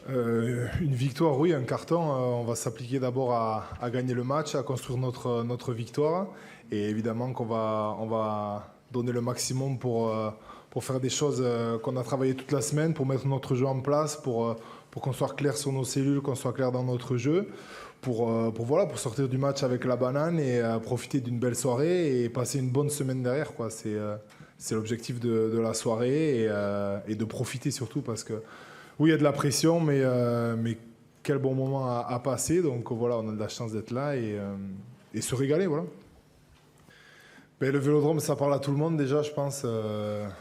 Une victoire, oui, un carton. On va s'appliquer d'abord à gagner le match, à construire notre victoire. Et évidemment qu'on va donner le maximum pour faire des choses qu'on a travaillé toute la semaine, pour mettre notre jeu en place, pour qu'on soit clair sur nos cellules, qu'on soit clair dans notre jeu, voilà, pour sortir du match avec la banane et profiter d'une belle soirée et passer une bonne semaine derrière, quoi. C'est l'objectif de la soirée et de profiter surtout parce que oui, il y a de la pression, mais quel bon moment à passer. Donc voilà, on a de la chance d'être là et se régaler, voilà. Ben, le Vélodrome, ça parle à tout le monde déjà, je pense.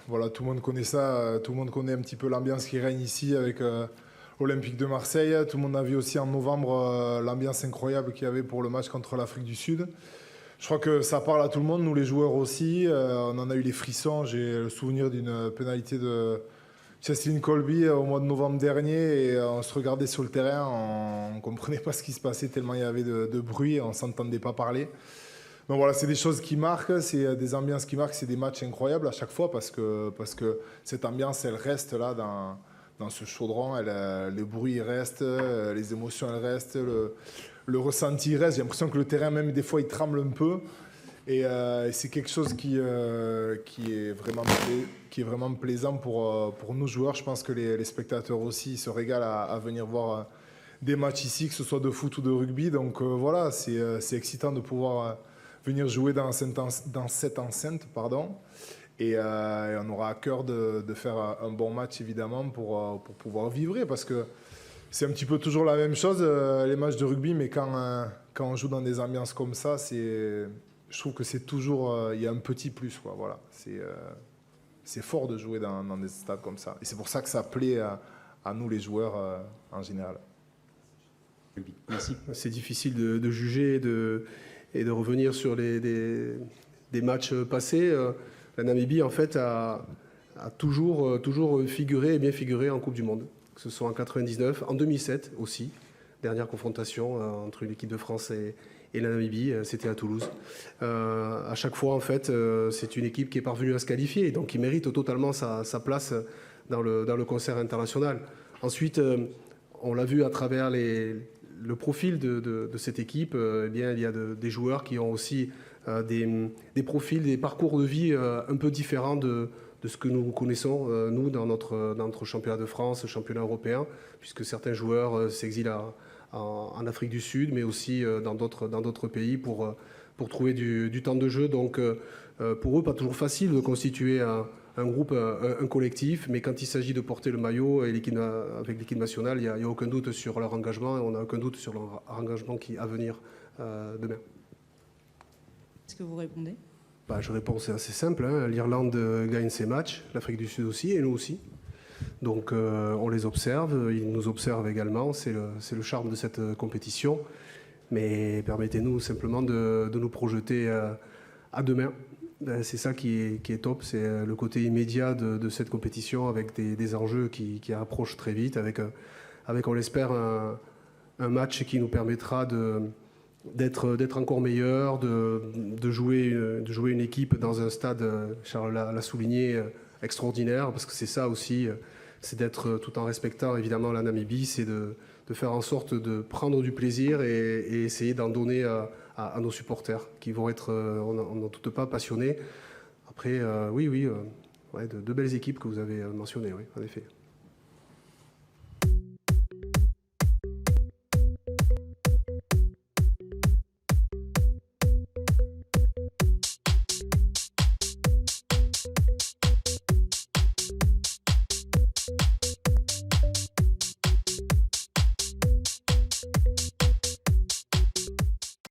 Voilà, tout le monde connaît ça, tout le monde connaît un petit peu l'ambiance qui règne ici avec l'Olympique de Marseille. Tout le monde a vu aussi en novembre l'ambiance incroyable qu'il y avait pour le match contre l'Afrique du Sud. Je crois que ça parle à tout le monde, nous les joueurs aussi. On en a eu les frissons. J'ai le souvenir d'une pénalité de Cheslin Colby au mois de novembre dernier et on se regardait sur le terrain, on ne comprenait pas ce qui se passait tellement il y avait de bruit, on ne s'entendait pas parler. Donc voilà, c'est des choses qui marquent, c'est des ambiances qui marquent, c'est des matchs incroyables à chaque fois parce que cette ambiance, elle reste là dans ce chaudron, le bruit reste, les émotions, elles restent, le ressenti reste. J'ai l'impression que le terrain, même des fois, il tremble un peu. Et c'est quelque chose qui est vraiment plaisant pour nos joueurs. Je pense que les spectateurs aussi se régalent à venir voir des matchs ici, que ce soit de foot ou de rugby. Donc voilà, c'est excitant de pouvoir venir jouer dans cette enceinte. Pardon. Et on aura à cœur de faire un bon match, évidemment, pour pouvoir vivre. Parce que c'est un petit peu toujours la même chose, les matchs de rugby, mais quand on joue dans des ambiances comme ça, je trouve que c'est toujours, il y a un petit plus, quoi. Voilà, c'est fort de jouer dans des stades comme ça. Et c'est pour ça que ça plaît à nous, les joueurs, en général. Merci. C'est difficile de juger et de revenir sur des matchs passés. La Namibie, en fait, a toujours figuré et bien figuré en Coupe du Monde, que ce soit en 99, en 2007 aussi, dernière confrontation entre l'équipe de France et la Namibie, c'était à Toulouse. À chaque fois, en fait, c'est une équipe qui est parvenue à se qualifier, et donc qui mérite totalement sa place dans le concert international. Ensuite, on l'a vu à travers le profil de cette équipe, eh bien, il y a des joueurs qui ont aussi des profils, des parcours de vie un peu différents de ce que nous connaissons, nous, dans notre championnat de France, championnat européen, puisque certains joueurs s'exilent en Afrique du Sud, mais aussi dans d'autres pays pour trouver du temps de jeu. Donc, pour eux, pas toujours facile de constituer un groupe, un collectif, mais quand il s'agit de porter le maillot avec l'équipe nationale, il n'y a aucun doute sur leur engagement et on n'a aucun doute sur leur engagement à venir demain. Est-ce que vous répondez ? Je réponds, c'est assez simple. Hein. L'Irlande gagne ses matchs, l'Afrique du Sud aussi, et nous aussi. Donc on les observe, ils nous observent également, c'est le charme de cette compétition. Mais permettez-nous simplement de nous projeter à demain. C'est ça qui est top, c'est le côté immédiat de cette compétition avec des enjeux qui approchent très vite, avec on l'espère, un match qui nous permettra d'être encore meilleur, de jouer une équipe dans un stade, Charles l'a souligné, extraordinaire, parce que c'est ça aussi, c'est d'être, tout en respectant évidemment la Namibie, c'est de faire en sorte de prendre du plaisir et essayer d'en donner à nos supporters, qui vont être, on n'en doute pas, passionnés. Après, oui, de belles équipes que vous avez mentionnées, oui, en effet.